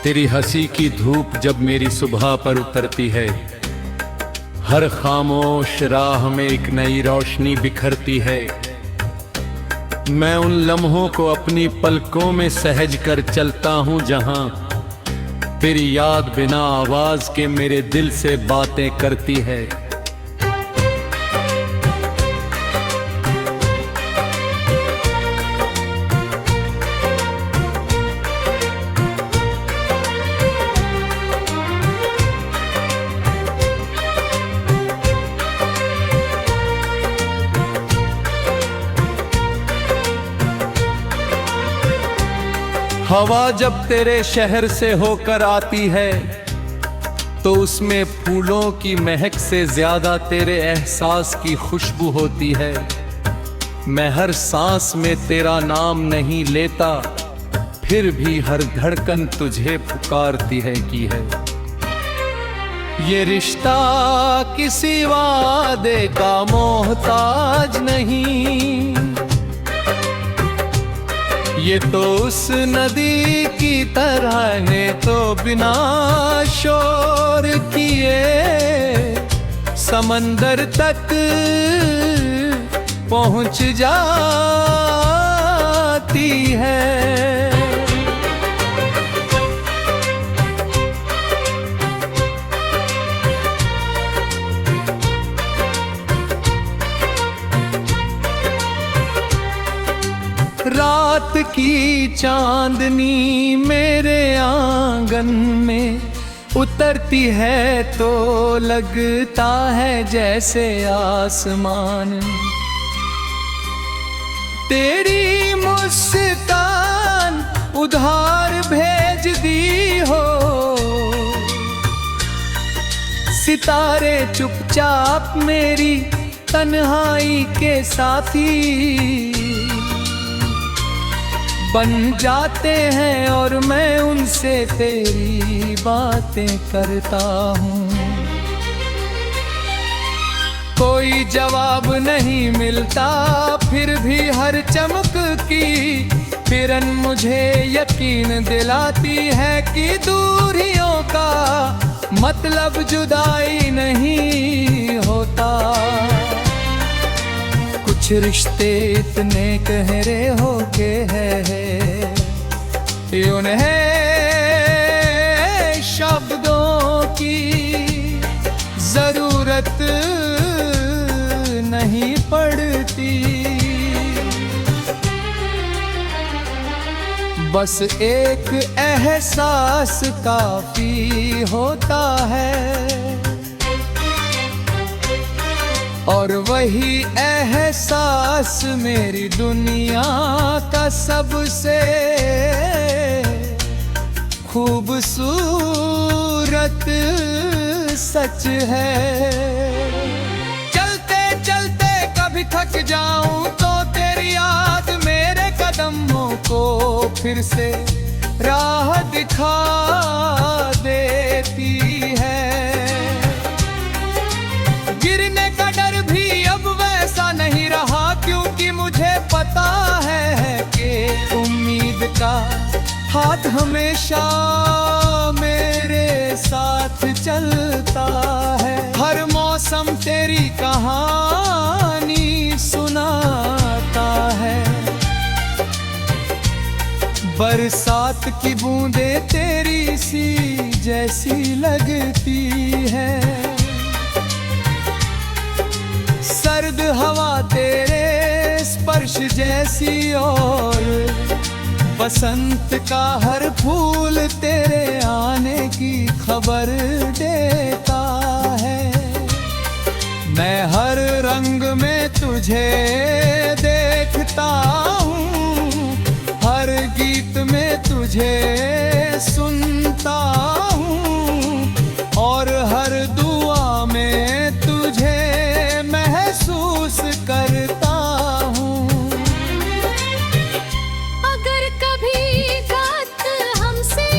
तेरी हंसी की धूप जब मेरी सुबह पर उतरती है, हर खामोश राह में एक नई रोशनी बिखरती है। मैं उन लम्हों को अपनी पलकों में सहज कर चलता हूँ जहाँ तेरी याद बिना आवाज के मेरे दिल से बातें करती है। हवा जब तेरे शहर से होकर आती है तो उसमें फूलों की महक से ज्यादा तेरे एहसास की खुशबू होती है। मैं हर सांस में तेरा नाम नहीं लेता, फिर भी हर धड़कन तुझे पुकारती है की है। ये रिश्ता किसी वादे का मोहताज नहीं, ये तो उस नदी की तरह है तो बिना शोर किए समंदर तक पहुंच जाती है। रात की चांदनी मेरे आंगन में उतरती है तो लगता है जैसे आसमान तेरी मुस्कान उधार भेज दी हो। सितारे चुपचाप मेरी तन्हाई के साथी बन जाते हैं और मैं उनसे तेरी बातें करता हूँ। कोई जवाब नहीं मिलता फिर भी हर चमक की किरण मुझे यकीन दिलाती है कि दूरियों का मतलब जुदाई नहीं होता। कुछ रिश्ते इतने गहरे होके हैं उन्हें शब्दों की जरूरत नहीं पड़ती, बस एक एहसास काफी होता है और वही एहसास मेरी दुनिया का सबसे खूबसूरत सच है। चलते चलते कभी थक जाऊं तो तेरी याद मेरे कदमों को फिर से राह दिखा देती है। गिरने का डर भी अब वैसा नहीं रहा क्योंकि मुझे पता है कि उम्मीद का हाथ हमेशा मेरे साथ चलता है। हर मौसम तेरी कहानी सुनाता है, बरसात की बूंदें तेरी सी जैसी लगती है। सर्द हवा तेरे स्पर्श जैसी और बसंत का हर फूल तेरे आने की खबर देता है। मैं हर रंग में तुझे देखता हूँ, हर गीत में तुझे सुनता हूँ और हर दुआ में तुझे महसूस करता हूँ। अगर कभी बात हमसे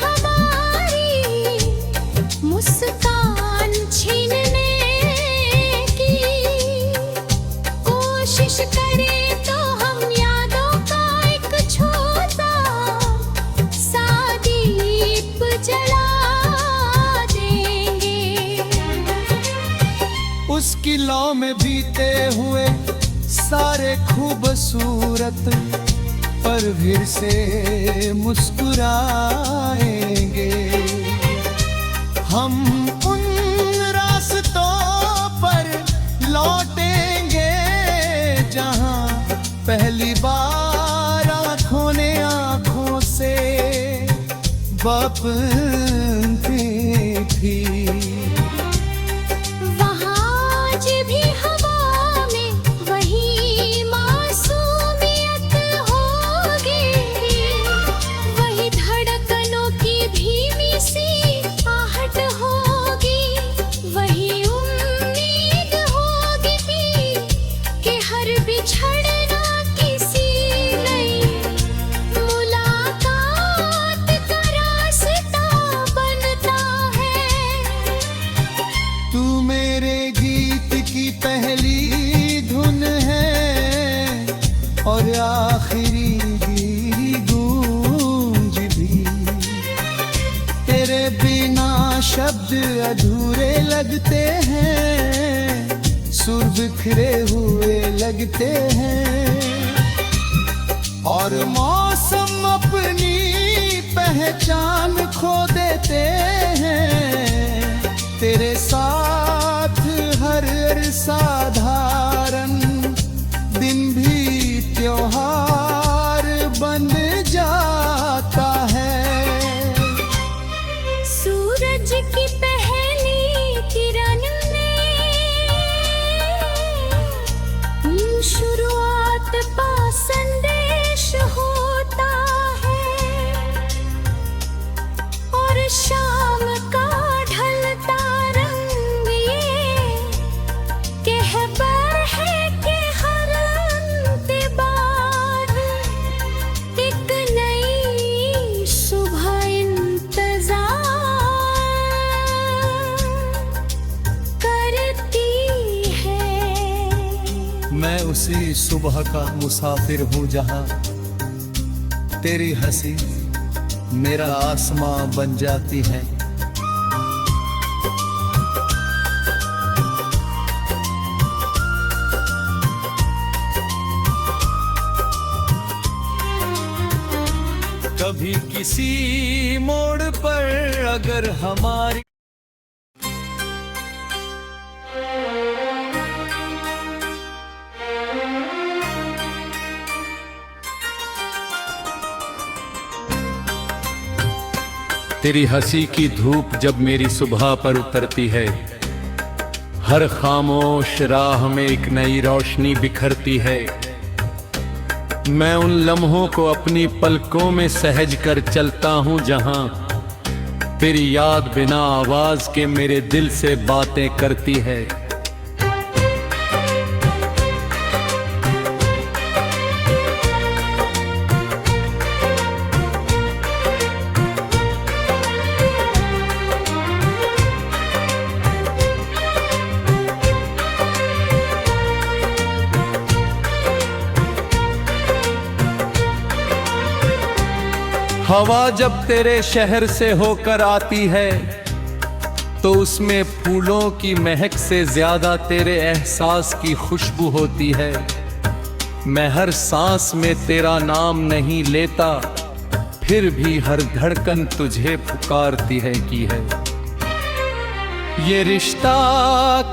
हमारी मुस्कान छीनने की कोशिश करे तो हम यादों का एक छोटा सा दीप लौ में बीते हुए सारे खूबसूरत पर फिर से मुस्कुराएंगे। हम उन रास्तों पर लौटेंगे जहां पहली बार आंखों ने आंखों से बपती थी। वहाँ आज भी हवा में वही मासूमियत होगी, वही धड़कनों की धीमी सी आहट होगी, वही उम्मीद होगी कि हर बिछड़ना किसी नई मुलाकात का रास्ता बनता है। तू मेरे गीत की पहली धुन है और आखिरी गूंज भी। तेरे बिना शब्द अधूरे लगते हैं, सुर बिखरे हुए लगते हैं और मौसम अपनी पहचान खो देते हैं। तेरे साथ हर साधारण दिन भी त्योहार बन जाता है। सूरज की पहली किरण में शुरुआत का संदेश होता है और शाम का ढलता रंग ये कहबर है कि हर अंतबार एक नई सुबह इंतजार करती है। मैं उसी सुबह का मुसाफिर हूँ जहाँ तेरी हंसी मेरा आसमां बन जाती है। कभी किसी मोड़ पर अगर हमारी तेरी हंसी की धूप जब मेरी सुबह पर उतरती है, हर खामोश राह में एक नई रोशनी बिखरती है। मैं उन लम्हों को अपनी पलकों में सहज कर चलता हूँ जहाँ तेरी याद बिना आवाज के मेरे दिल से बातें करती है। हवा जब तेरे शहर से होकर आती है तो उसमें फूलों की महक से ज्यादा तेरे एहसास की खुशबू होती है। मैं हर सांस में तेरा नाम नहीं लेता, फिर भी हर धड़कन तुझे पुकारती है की है। ये रिश्ता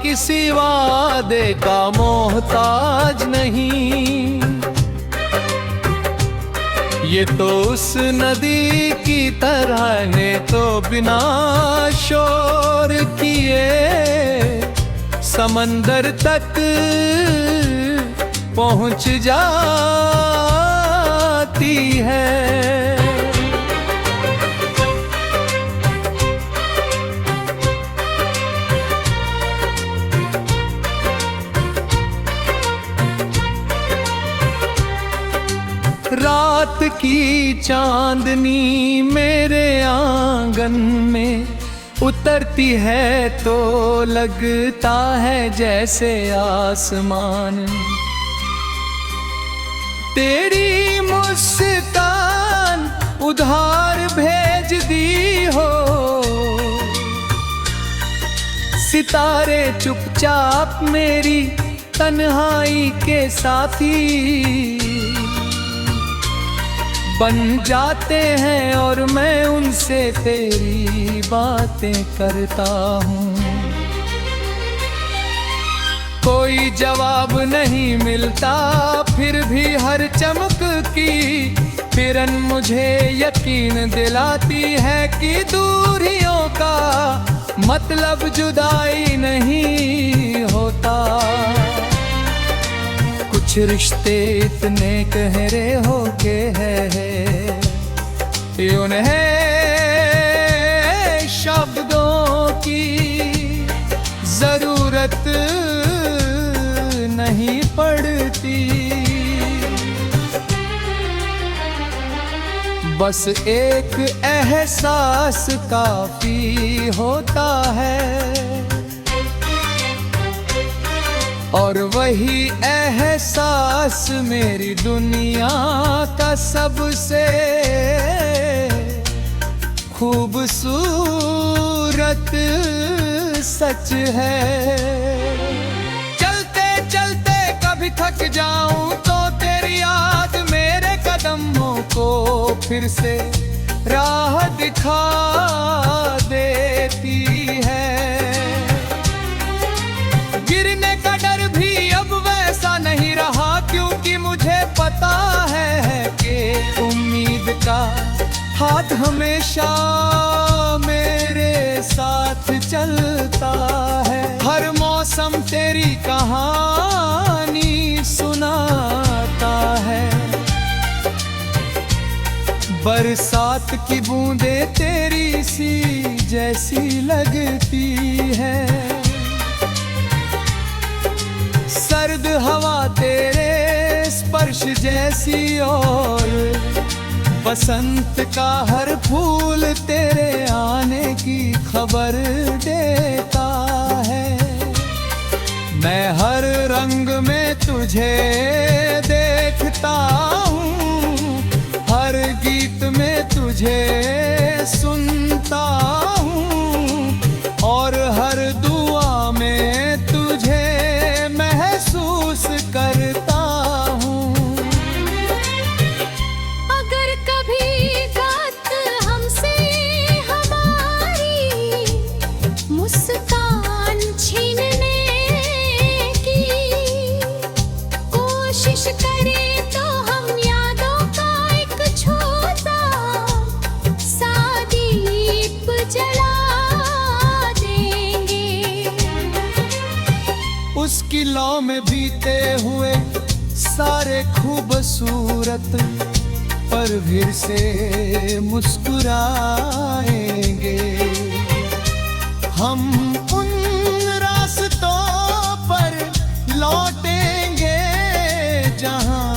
किसी वादे का मोहताज नहीं, ये तो उस नदी की तरह है तो बिना शोर किए समंदर तक पहुंच जाती है। रात की चांदनी मेरे आंगन में उतरती है तो लगता है जैसे आसमान तेरी मुस्कान उधार भेज दी हो। सितारे चुपचाप मेरी तन्हाई के साथी बन जाते हैं और मैं उनसे तेरी बातें करता हूँ। कोई जवाब नहीं मिलता फिर भी हर चमक की किरण मुझे यकीन दिलाती है कि दूरियों का मतलब जुदाई नहीं होता। कुछ रिश्ते इतने गहरे होके हैं उन्हें शब्दों की जरूरत नहीं पड़ती। बस एक एहसास काफी होता है और वही एहसास मेरी दुनिया का सबसे खूबसूरत सच है। चलते चलते कभी थक जाऊं तो तेरी याद मेरे कदमों को फिर से राह दिखा देती है। गिरने का डर भी अब वैसा नहीं रहा क्योंकि मुझे पता है कि उम्मीद का हाथ हमेशा मेरे साथ चलता है। हर मौसम तेरी कहानी सुनाता है। बरसात की बूंदें तेरी सी जैसी लगती है। सर्द हवा तेरे स्पर्श जैसी और बसंत का हर फूल तेरे आने की खबर देता है। मैं हर रंग में तुझे देखता हूँ, हर गीत में तुझे सुनता हूँ और हर दुआ में तुझे महसूस करता हूँ। अगर कभी बात हमसे हमारी मुस्कान छीनने की कोशिश करे तो हम यादों का एक छोटा सा दीप जला देंगे। उसकी लौ में बीते हुए सारे खूबसूरत पर फिर से मुस्कुराएंगे। हम उन रास्तों पर लौटेंगे जहां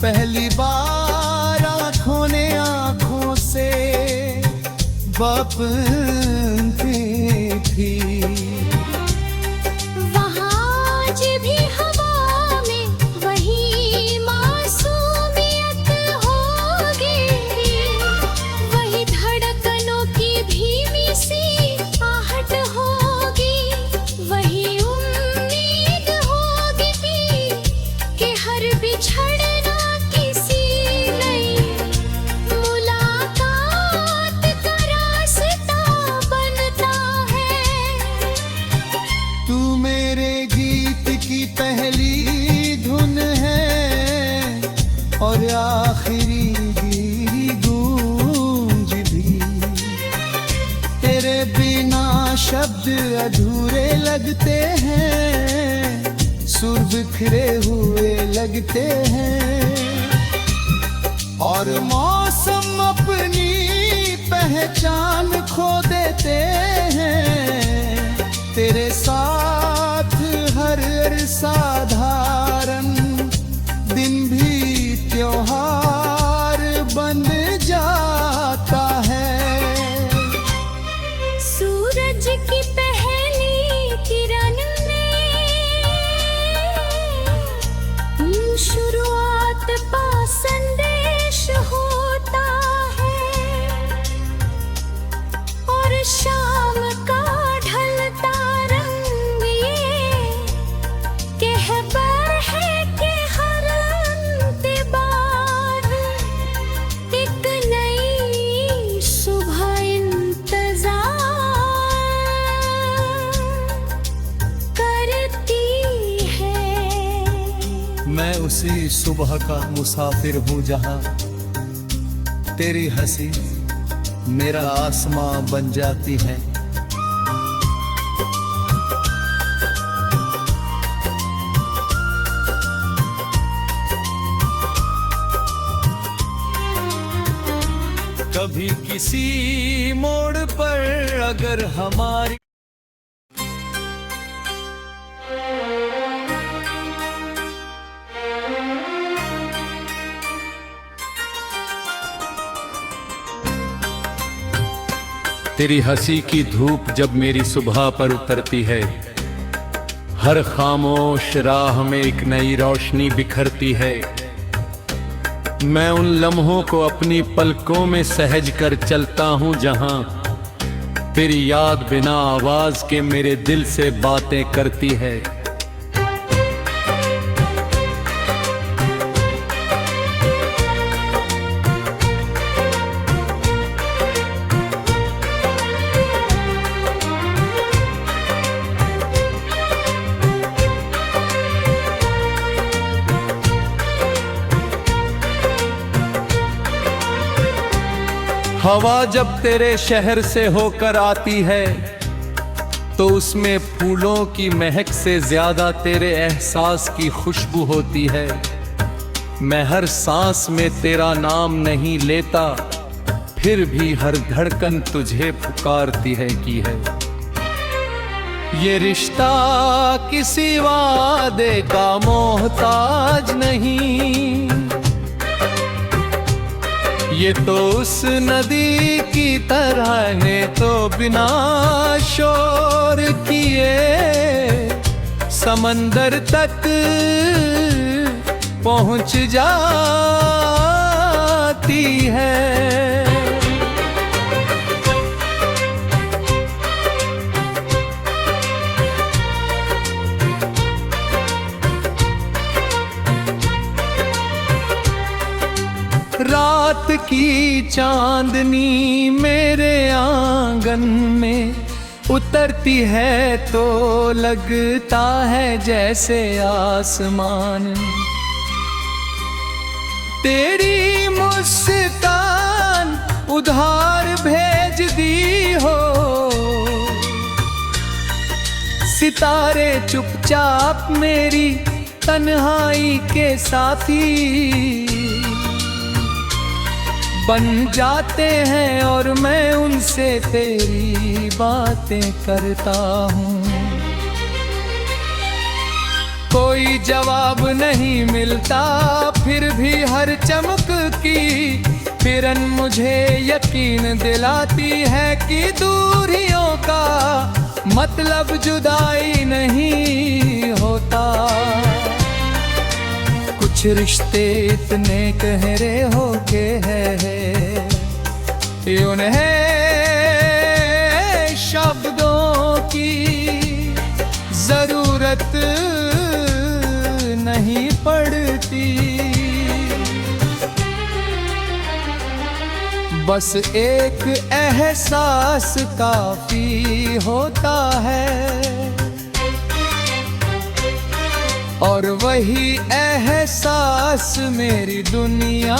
पहली बार आँखों ने आँखों से बपती थी। वहाँ आज भी हवा में वही मासूमियत होगी, वही धड़कनों की धीमी सी आहट होगी, वही उम्मीद होगी कि हर बिछड़ना किसी नई मुलाकात का रास्ता बनता है। तू मेरे गीत की पहली धुन है और आखिरी भी गूंज भी। तेरे बिना शब्द अधूरे लगते हैं, सुर बिखरे हुए लगते हैं और मौसम अपनी पहचान खो देते हैं। तेरे साथ हर साधारण दिन भी त्योहार बन जाता है। सूरज की पहली किरण में शुरुआत का संदेश होता है और शाम का ढलता रंग उसी सुबह का मुसाफिर हूँ जहाँ तेरी हंसी मेरा आसमां बन जाती है। कभी किसी मोड़ पर अगर हमारी तेरी हंसी की धूप जब मेरी सुबह पर उतरती है, हर खामोश राह में एक नई रोशनी बिखरती है। मैं उन लम्हों को अपनी पलकों में सहज कर चलता हूँ जहाँ तेरी याद बिना आवाज के मेरे दिल से बातें करती है। हवा जब तेरे शहर से होकर आती है तो उसमें फूलों की महक से ज्यादा तेरे एहसास की खुशबू होती है। मैं हर सांस में तेरा नाम नहीं लेता, फिर भी हर धड़कन तुझे पुकारती है की है। ये रिश्ता किसी वादे का मोहताज नहीं, ये तो उस नदी की तरह है तो बिना शोर किए समंदर तक पहुंच जाती है। रात की चांदनी मेरे आंगन में उतरती है तो लगता है जैसे आसमान तेरी मुस्कान उधार भेज दी हो। सितारे चुपचाप मेरी तन्हाई के साथी बन जाते हैं और मैं उनसे तेरी बातें करता हूँ। कोई जवाब नहीं मिलता फिर भी हर चमक की किरण मुझे यकीन दिलाती है कि दूरियों का मतलब जुदाई नहीं होता। कुछ रिश्ते इतने गहरे होके हैं उन्हें शब्दों की जरूरत नहीं पड़ती। बस एक एहसास काफी होता है और वही एहसास मेरी दुनिया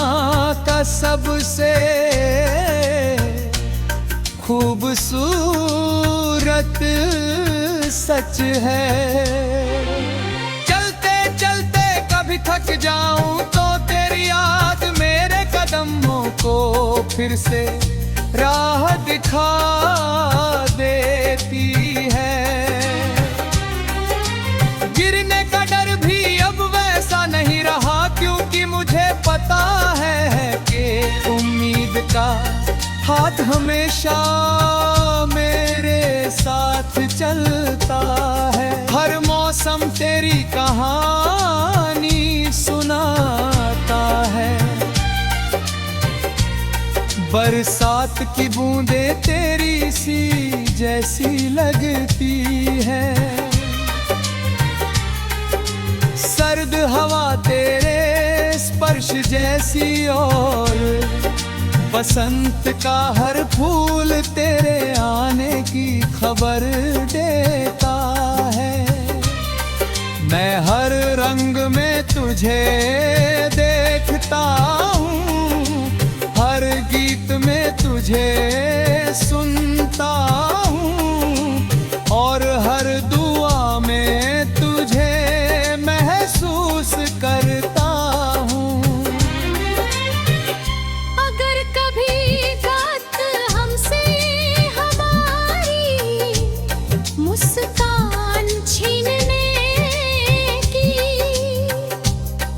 का सबसे खूबसूरत सच है। चलते चलते कभी थक जाऊं तो तेरी याद मेरे कदमों को फिर से राह दिखा देती है। गिरने का डर भी अब वैसा नहीं रहा क्योंकि मुझे पता है कि उम्मीद का हाथ हमेशा मेरे साथ चलता है। हर मौसम तेरी कहानी सुनाता है। बरसात की बूंदें तेरी सी जैसी लगती है। सर्द हवा तेरे स्पर्श जैसी और बसंत का हर फूल तेरे आने की खबर देता है। मैं हर रंग में में तुझे देखता हूँ, हर गीत में तुझे सुनता हूँ, और हर दुआ में तुझे महसूस करता हूँ। अगर कभी बात हमसे हमारी मुस्कान छीनने की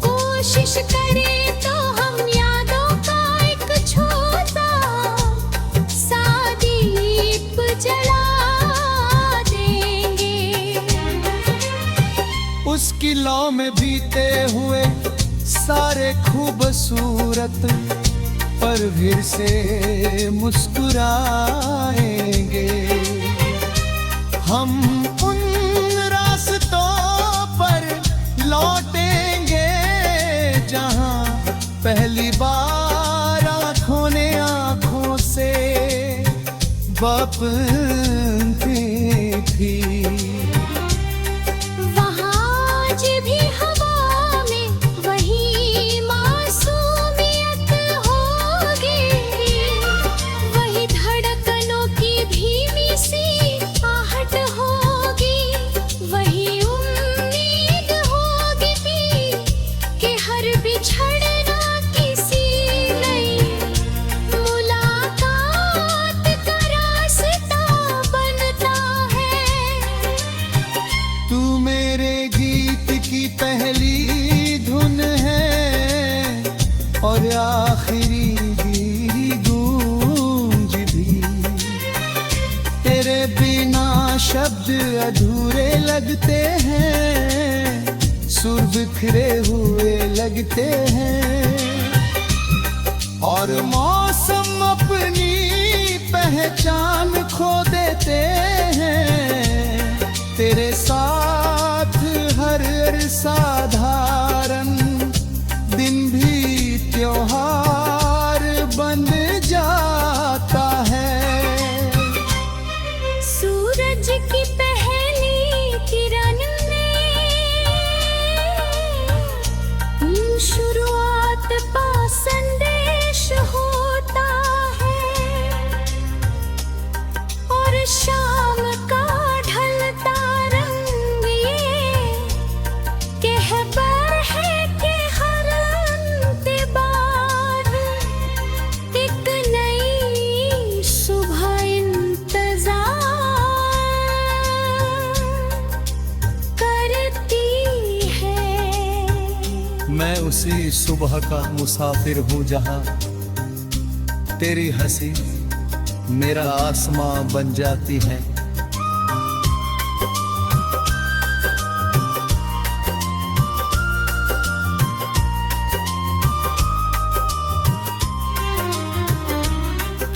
कोशिश करे तो हम यादों का एक छोटा सा दीप जला देंगे। उसकी लौ में बीते हुए सारे खूबसूरत पर फिर से मुस्कुराएंगे। हम उन रास्तों पर लौटेंगे जहां पहली बार आँखों ने आँखों से बपती थी। वहाँ आज भी हवा में वही मासूमियत होगी, वही धड़कनों की धीमी सी आहट होगी, वही उम्मीद होगी कि हर बिछड़ना किसी नई मुलाकात का रास्ता बनता है। तू मेरे गीत की पहली धुन है और आखिरी भी गूंज भी। तेरे बिना शब्द अधूरे लगते हैं, सुर बिखरे हुए लगते हैं, और मौसम अपनी पहचान खो देते हैं। तेरे साथ हर साधारण दिन भी त्योहार बन जाता है। सूरज की पहली किरण में शुरुआत का संदेश होता है, और शाम का ढलता रंग ये कहबर है कि हर अंत बार एक नई सुबह इंतजार करती है। मैं उसी सुबह का मुसाफिर हूँ जहाँ तेरी हंसी मेरा आसमां बन जाती है।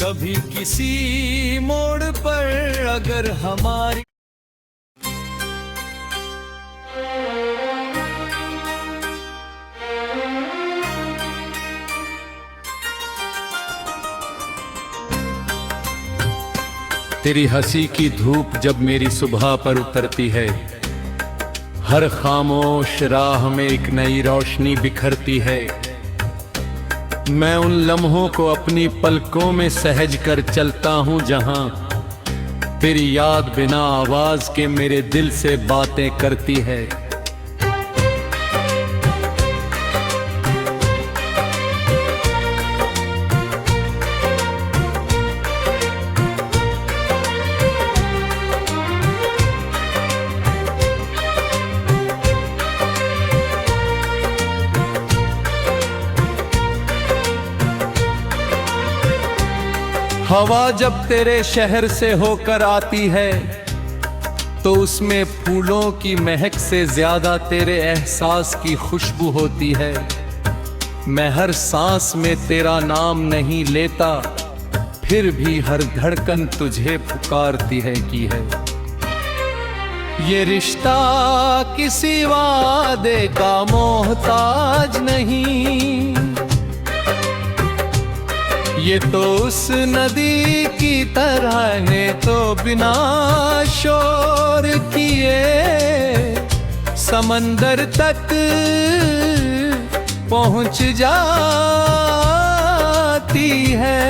कभी किसी मोड़ पर अगर हमारी तेरी हंसी की धूप जब मेरी सुबह पर उतरती है, हर खामोश राह में एक नई रोशनी बिखरती है। मैं उन लम्हों को अपनी पलकों में सहज कर चलता हूँ जहाँ तेरी याद बिना आवाज के मेरे दिल से बातें करती है। हवा जब तेरे शहर से होकर आती है तो उसमें फूलों की महक से ज्यादा तेरे एहसास की खुशबू होती है। मैं हर सांस में तेरा नाम नहीं लेता, फिर भी हर धड़कन तुझे पुकारती है की है। ये रिश्ता किसी वादे का मोहताज नहीं, ये तो उस नदी की तरह है तो बिना शोर किए समंदर तक पहुंच जाती है।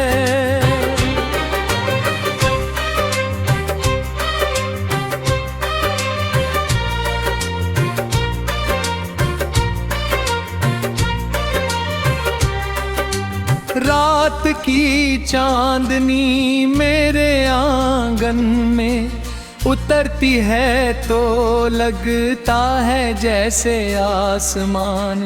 रात की चांदनी मेरे आंगन में उतरती है तो लगता है जैसे आसमान।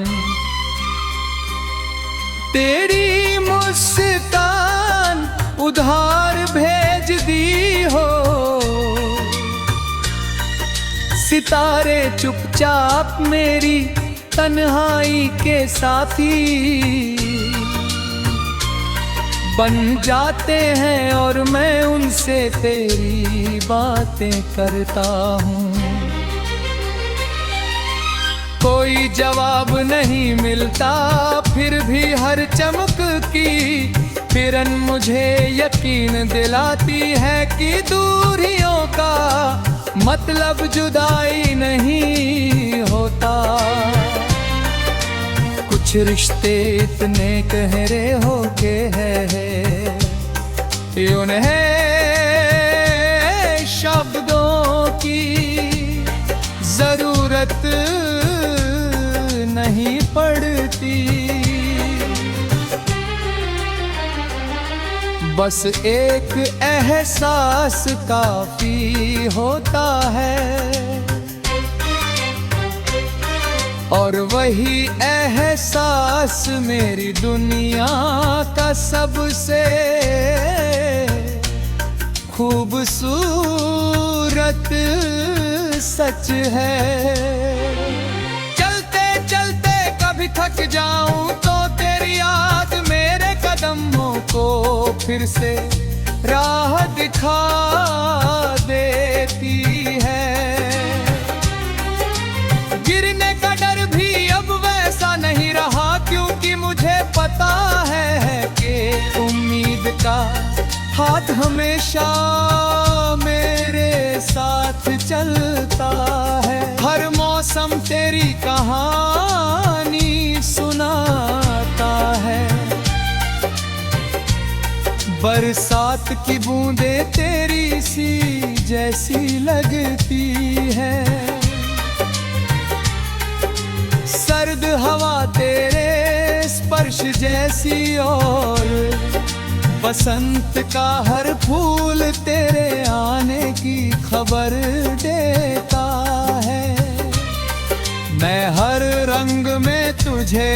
तेरी मुस्कान उधार भेज दी हो, सितारे चुपचाप मेरी तन्हाई के साथी बन जाते हैं और मैं उनसे तेरी बातें करता हूँ। कोई जवाब नहीं मिलता फिर भी हर चमक की किरण मुझे यकीन दिलाती है कि दूरियों का मतलब जुदाई नहीं होता। कुछ रिश्ते इतने गहरे होके हैं उन्हें शब्दों की जरूरत नहीं पड़ती। बस एक एहसास काफी होता है और वही एहसास मेरी दुनिया का सबसे खूबसूरत सच है। चलते चलते कभी थक जाऊं तो तेरी याद मेरे कदमों को फिर से राह दिखा देती है। गिरने का डर भी अब वैसा नहीं रहा क्योंकि मुझे पता है कि उम्मीद का हाथ हमेशा मेरे साथ चलता है। हर मौसम तेरी कहानी सुनाता है। बरसात की बूंदें तेरी सी जैसी लगती है। सर्द हवा तेरे स्पर्श जैसी और बसंत का हर फूल तेरे आने की खबर देता है। मैं हर रंग में तुझे